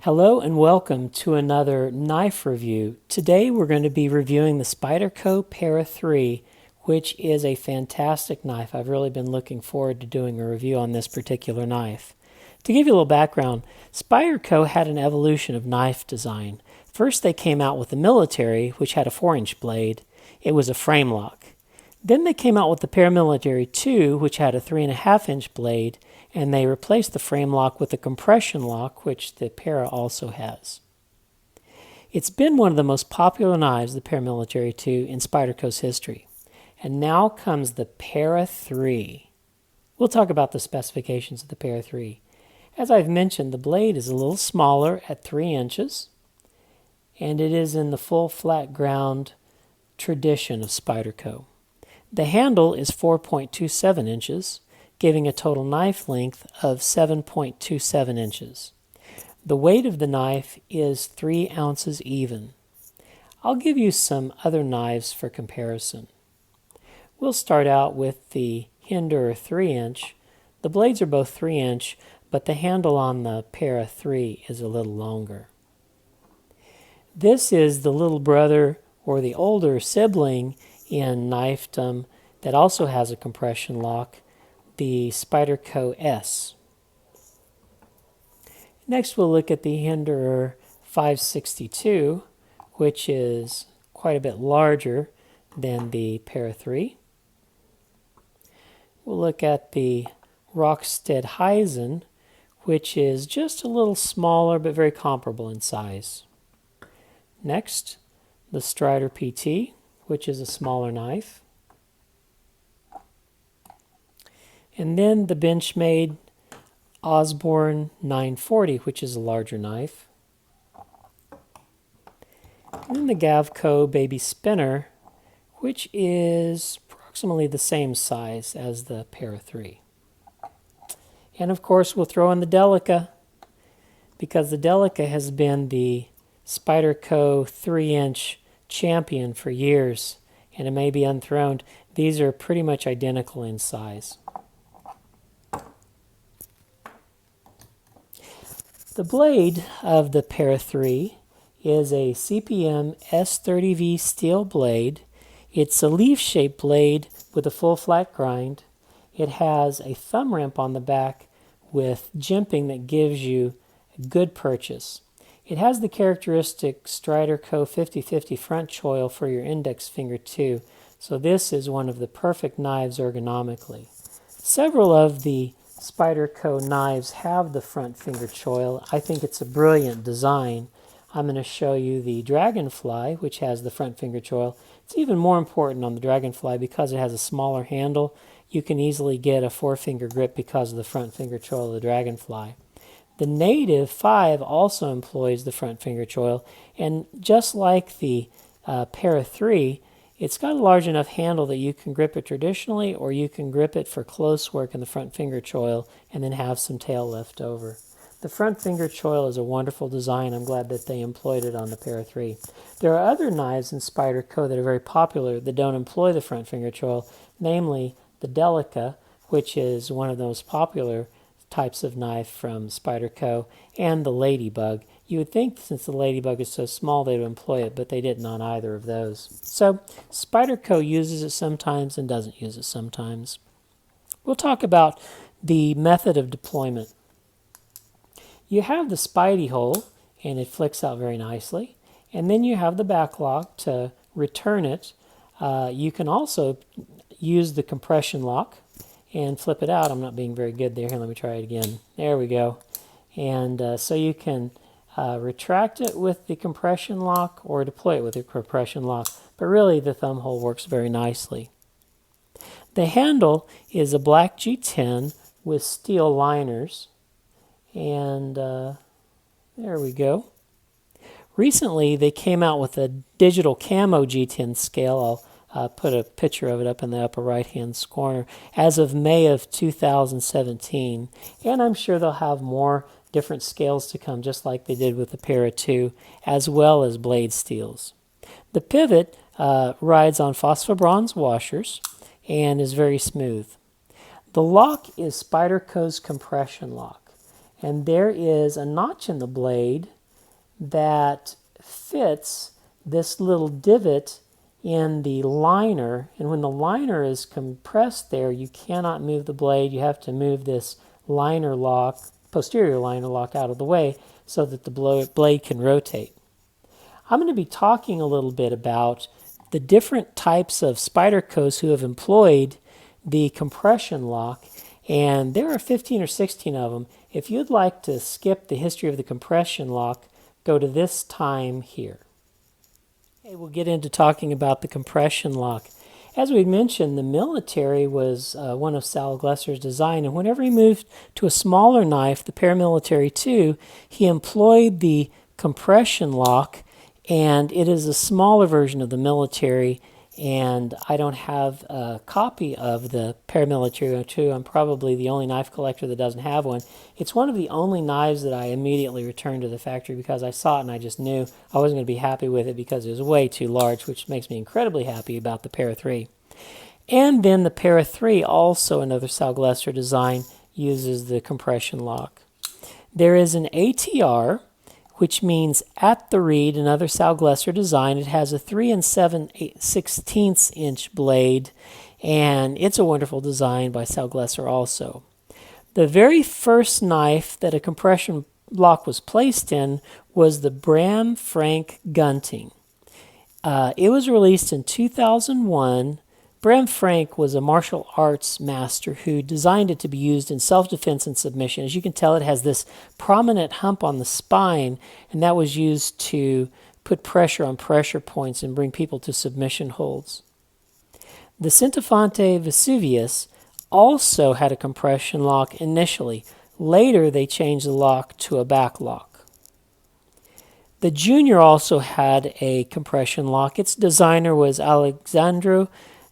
Hello and welcome to another knife review. Today we're going to be reviewing the Spyderco Para 3, which is a fantastic knife. I've really been looking forward to doing a review on this particular knife. To give you a little background, Spyderco had an evolution of knife design. First they came out with the military, which had a 4-inch blade. It was a frame lock. Then they came out with the Paramilitary 2, which had a 3.5-inch blade, and they replaced the frame lock with a compression lock, which the Para also has. It's been one of the most popular knives, the Paramilitary 2, in Spyderco's history. And now comes the Para 3. We'll talk about the specifications of the Para 3. As I've mentioned, the blade is a little smaller at 3 inches, and it is in the full flat ground tradition of Spyderco. The handle is 4.27 inches, giving a total knife length of 7.27 inches. The weight of the knife is 3 ounces even. I'll give you some other knives for comparison. We'll start out with the Hinderer 3-inch. The blades are both 3-inch, but the handle on the Para 3 is a little longer. This is the little brother or the older sibling in knifedom that also has a compression lock, the Spyderco S. Next we'll look at the Hinderer 562, which is quite a bit larger than the Para 3. We'll look at the Rockstead Heisen, which is just a little smaller but very comparable in size. Next, the Strider PT, which is a smaller knife. And then the Benchmade Osborne 940, which is a larger knife. And then the Gavco Baby Spinner, which is approximately the same size as the Para 3. And of course we'll throw in the Delica, because the Delica has been the Spyderco 3-inch champion for years, and it may be unthroned. These are pretty much identical in size. The blade of the Para 3 is a CPM S30V steel blade. It's a leaf-shaped blade with a full flat grind. It has a thumb ramp on the back with jimping that gives you a good purchase. It has the characteristic Spyderco 50/50 front choil for your index finger too, so this is one of the perfect knives ergonomically. Several of the Spyderco knives have the front finger choil. I think it's a brilliant design. I'm going to show you the Dragonfly, which has the front finger choil. It's even more important on the Dragonfly because it has a smaller handle. You can easily get a 4-finger grip because of the front finger choil of the Dragonfly. The Native 5 also employs the front finger choil, and just like the Para 3, it's got a large enough handle that you can grip it traditionally, or you can grip it for close work in the front finger choil and then have some tail left over. The front finger choil is a wonderful design. I'm glad that they employed it on the Para 3. There are other knives in Spyderco that are very popular that don't employ the front finger choil, namely the Delica, which is one of the most popular types of knife from Spyderco, and the Ladybug. You would think since the Ladybug is so small they would employ it, but they didn't on either of those. So Spyderco uses it sometimes and doesn't use it sometimes. We'll talk about the method of deployment. You have the Spidey hole, and it flicks out very nicely, and then you have the back lock to return it. You can also use the compression lock and flip it out. I'm not being very good there. Here, let me try it again. There we go. And so you can retract it with the compression lock or deploy it with the compression lock. But really, the thumb hole works very nicely. The handle is a black G10 with steel liners. And there we go. Recently, they came out with a digital camo G10 scale. I'll put a picture of it up in the upper right-hand corner, as of May of 2017. And I'm sure they'll have more different scales to come, just like they did with the Para 2, as well as blade steels. The pivot rides on phosphobronze washers and is very smooth. The lock is Spyderco's compression lock, and there is a notch in the blade that fits this little divot in the liner, and when the liner is compressed there, you cannot move the blade. You have to move this liner lock, posterior liner lock, out of the way so that the blade can rotate. I'm going to be talking a little bit about the different types of Spydercos who have employed the compression lock, and there are 15 or 16 of them. If you'd like to skip the history of the compression lock, go to this time here. Okay, we'll get into talking about the compression lock. As we mentioned, the military was one of Sal Glesser's design, and whenever he moved to a smaller knife, the paramilitary 2, he employed the compression lock, and it is a smaller version of the military, and I don't have a copy of the paramilitary 2. I'm probably the only knife collector that doesn't have one. It's one of the only knives that I immediately returned to the factory because I saw it and I just knew I wasn't going to be happy with it because it was way too large, which makes me incredibly happy about the Para 3. And then the Para 3, also another Sal Glesser design, uses the compression lock. There is an ATR, which means at the reed, another Sal Glesser design. It has a 3 7/16 inch blade, and it's a wonderful design by Sal Glesser also. The very first knife that a compression lock was placed in was the Bram Frank Gunting. It was released in 2001. Bram Frank was a martial arts master who designed it to be used in self-defense and submission. As you can tell, it has this prominent hump on the spine, and that was used to put pressure on pressure points and bring people to submission holds. The Centofonte Vesuvius also had a compression lock initially. Later, they changed the lock to a back lock. The Junior also had a compression lock. Its designer was Alexandru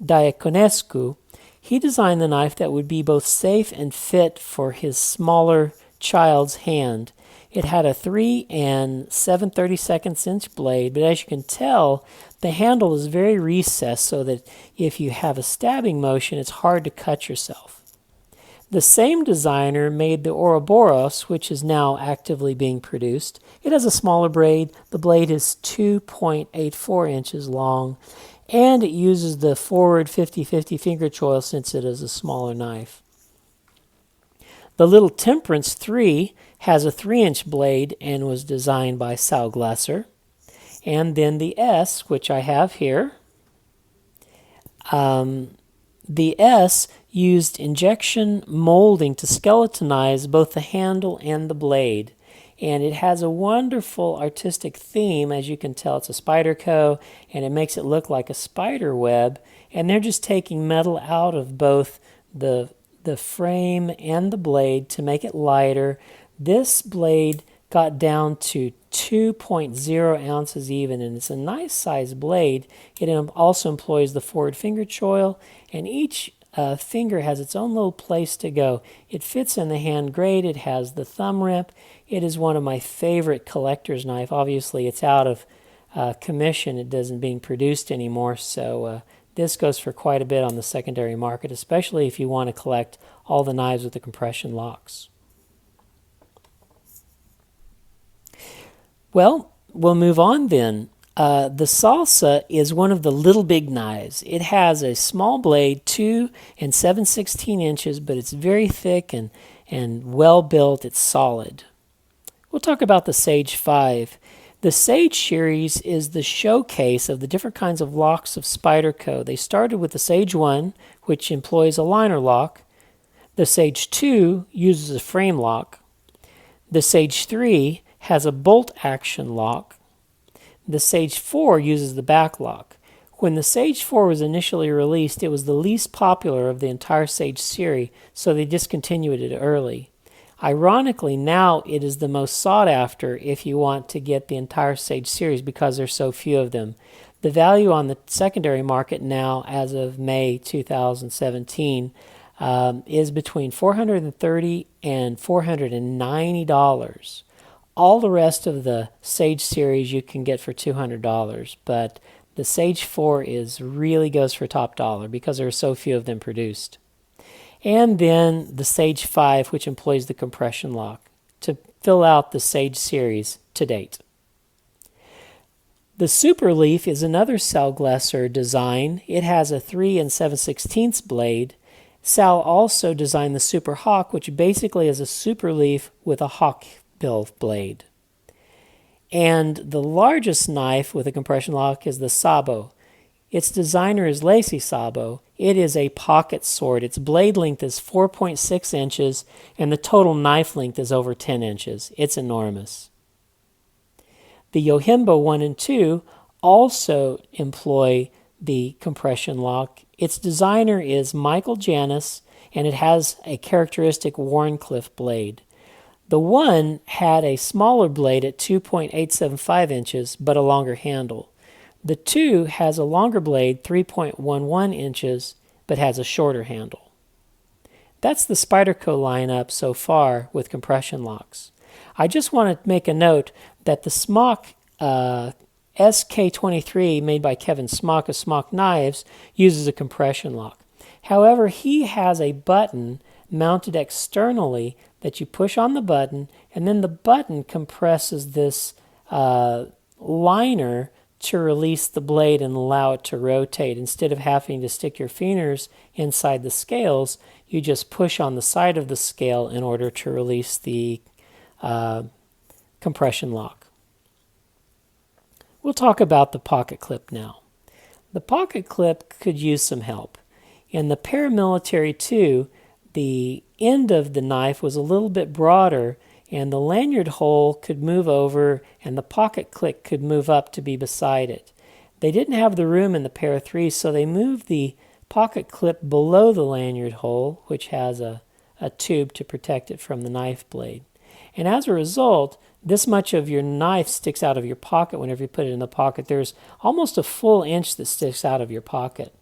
Diaconescu. He designed the knife that would be both safe and fit for his smaller child's hand. It had a 3 7/32 inch blade, but as you can tell, the handle is very recessed so that if you have a stabbing motion, it's hard to cut yourself. The same designer made the Ouroboros, which is now actively being produced. It has a smaller blade. The blade is 2.84 inches long, and it uses the forward 50/50 finger choil since it is a smaller knife. The Little Temperance 3 has a 3-inch blade and was designed by Sal Glesser. And then the S, which I have here, the S used injection molding to skeletonize both the handle and the blade. And it has a wonderful artistic theme. As you can tell, it's a Spyderco, and it makes it look like a spider web. And they're just taking metal out of both the frame and the blade to make it lighter. This blade got down to 2.0 ounces even, and it's a nice size blade. It also employs the forward finger choil, and each finger has its own little place to go. It fits in the hand great. It has the thumb rip. It is one of my favorite collector's knife. Obviously, it's out of commission. It isn't being produced anymore, so this goes for quite a bit on the secondary market, especially if you want to collect all the knives with the compression locks. Well, we'll move on then. The Salsa is one of the little big knives. It has a small blade, 2 7/16 inches, but it's very thick and well built. It's solid. We'll talk about the Sage 5. The Sage series is the showcase of the different kinds of locks of Spyderco. They started with the Sage 1, which employs a liner lock. The Sage 2 uses a frame lock. The Sage 3 has a bolt action lock. The Sage 4 uses the back lock. When the Sage 4 was initially released, it was the least popular of the entire Sage series, so they discontinued it early. Ironically, now it is the most sought after if you want to get the entire Sage series because there's so few of them. The value on the secondary market now, as of May 2017, is between $430 and $490. All the rest of the Sage series you can get for $200, but the Sage 4 really goes for top dollar because there are so few of them produced. And then the Sage 5, which employs the compression lock to fill out the Sage series to date. The Super Leaf is another Sal Glesser design. It has a 3 7/16 blade. Sal also designed the Super Hawk, which basically is a Super Leaf with a hawk bill blade. And the largest knife with a compression lock is the Sabo. Its designer is Lacey Sabo. It is a pocket sword. Its blade length is 4.6 inches, and the total knife length is over 10 inches. It's enormous. The Yohimbo 1 and 2 also employ the compression lock. Its designer is Michael Janis, and it has a characteristic Wharncliffe blade. The 1 had a smaller blade at 2.875 inches, but a longer handle. The 2 has a longer blade, 3.11 inches, but has a shorter handle. That's the Spyderco lineup so far with compression locks. I just want to make a note that the Smock SK23 made by Kevin Smock of Smock Knives uses a compression lock. However, he has a button mounted externally that you push on the button, and then the button compresses this liner to release the blade and allow it to rotate. Instead of having to stick your fingers inside the scales, you just push on the side of the scale in order to release the compression lock. We'll talk about the pocket clip now. The pocket clip could use some help. In the Paramilitary 2, the end of the knife was a little bit broader, and the lanyard hole could move over and the pocket clip could move up to be beside it. They didn't have the room in the Para 3, so they moved the pocket clip below the lanyard hole, which has a tube to protect it from the knife blade. And as a result, this much of your knife sticks out of your pocket whenever you put it in the pocket. There's almost a full inch that sticks out of your pocket.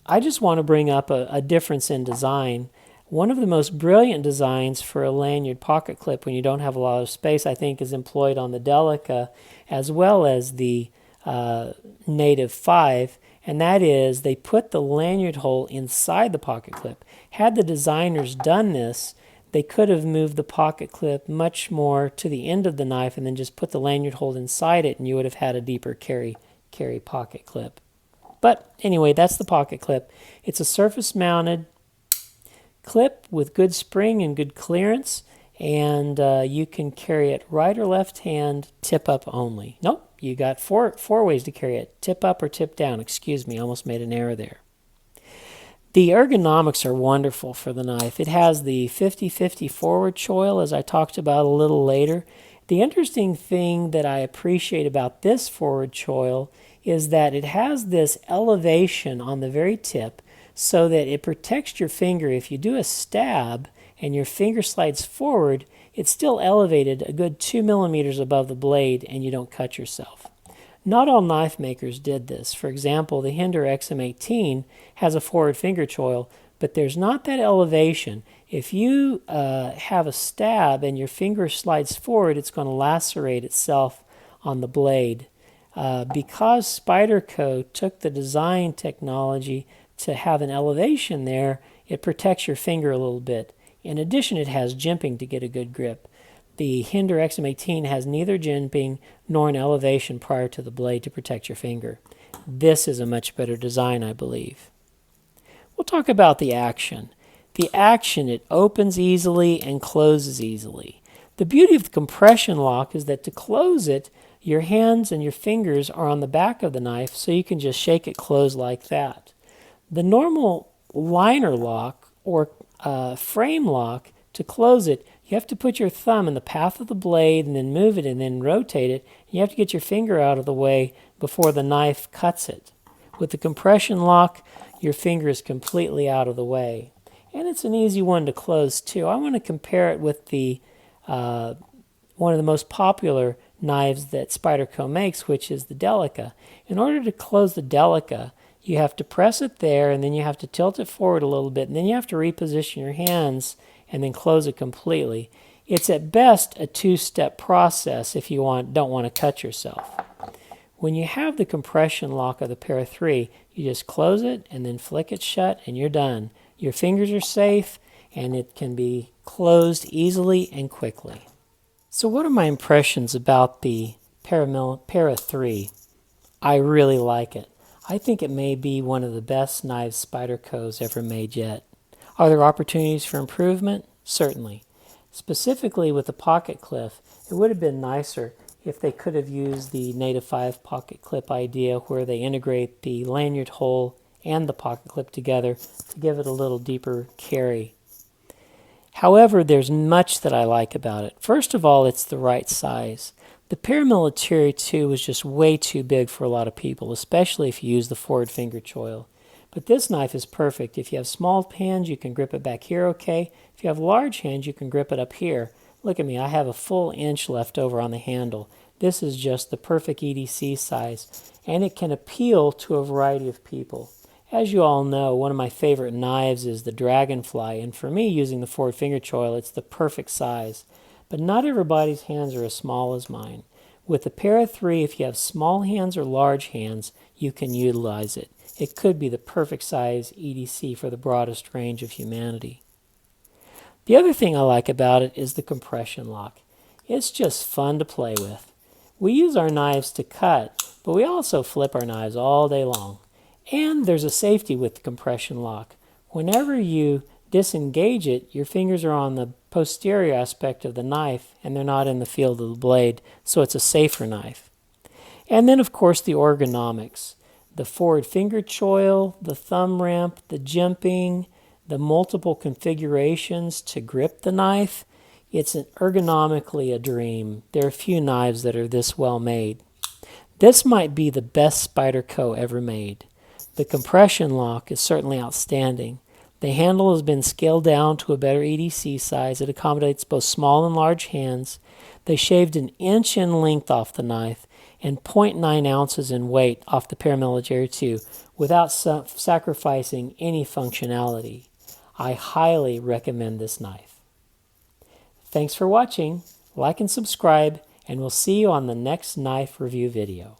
I just want to bring up a difference in design. One of the most brilliant designs for a lanyard pocket clip when you don't have a lot of space, I think, is employed on the Delica as well as the Native 5, and that is they put the lanyard hole inside the pocket clip. Had the designers done this, they could have moved the pocket clip much more to the end of the knife and then just put the lanyard hole inside it, and you would have had a deeper carry pocket clip. But anyway, that's the pocket clip. It's a surface-mounted clip with good spring and good clearance, and you can carry it right or left hand, tip up only. Nope, you got four ways to carry it. Tip up or tip down. Excuse me, almost made an error there. The ergonomics are wonderful for the knife. It has the 50-50 forward choil, as I talked about a little later. The interesting thing that I appreciate about this forward choil is that it has this elevation on the very tip so that it protects your finger. If you do a stab and your finger slides forward, it's still elevated a good 2 millimeters above the blade and you don't cut yourself. Not all knife makers did this. For example, the Hinder XM18 has a forward finger choil, but there's not that elevation. If you have a stab and your finger slides forward, it's going to lacerate itself on the blade. Because Spyderco took the design technology to have an elevation there, it protects your finger a little bit. In addition, it has jimping to get a good grip. The Hinder XM18 has neither jimping nor an elevation prior to the blade to protect your finger. This is a much better design, I believe. We'll talk about the action. The action, it opens easily and closes easily. The beauty of the compression lock is that to close it, your hands and your fingers are on the back of the knife, so you can just shake it closed like that. The normal liner lock or frame lock, to close it, you have to put your thumb in the path of the blade and then move it and then rotate it. You have to get your finger out of the way before the knife cuts it. With the compression lock, your finger is completely out of the way. And it's an easy one to close too. I want to compare it with the one of the most popular knives that Spyderco makes, which is the Delica. In order to close the Delica, you have to press it there, and then you have to tilt it forward a little bit, and then you have to reposition your hands and then close it completely. It's at best a two-step process if you don't want to cut yourself. When you have the compression lock of the Para 3, you just close it and then flick it shut and you're done. Your fingers are safe and it can be closed easily and quickly. So what are my impressions about the Para 3. I really like it. I think it may be one of the best knives Spyderco's ever made yet. Are there opportunities for improvement? Certainly. Specifically with the pocket clip, it would have been nicer if they could have used the Native 5 pocket clip idea where they integrate the lanyard hole and the pocket clip together to give it a little deeper carry. However, there's much that I like about it. First of all, it's the right size. The Paramilitary 2 was just way too big for a lot of people, especially if you use the forward finger choil. But this knife is perfect. If you have small hands, you can grip it back here okay. If you have large hands, you can grip it up here. Look at me, I have a full inch left over on the handle. This is just the perfect EDC size, and it can appeal to a variety of people. As you all know, one of my favorite knives is the Dragonfly, and for me, using the forward finger choil, it's the perfect size. But not everybody's hands are as small as mine. With the Para 3, if you have small hands or large hands, you can utilize it. It could be the perfect size EDC for the broadest range of humanity. The other thing I like about it is the compression lock. It's just fun to play with. We use our knives to cut, but we also flip our knives all day long. And there's a safety with the compression lock. Whenever you disengage it, your fingers are on the posterior aspect of the knife and they're not in the field of the blade, so it's a safer knife. And then of course the ergonomics. The forward finger choil, the thumb ramp, the jimping, the multiple configurations to grip the knife. It's ergonomically a dream. There are few knives that are this well made. This might be the best Spyderco ever made. The compression lock is certainly outstanding. The handle has been scaled down to a better EDC size. It accommodates both small and large hands. They shaved 1 inch in length off the knife and 0.9 ounces in weight off the Paramilitary 2 without sacrificing any functionality. I highly recommend this knife. Thanks for watching. Like and subscribe, and we'll see you on the next knife review video.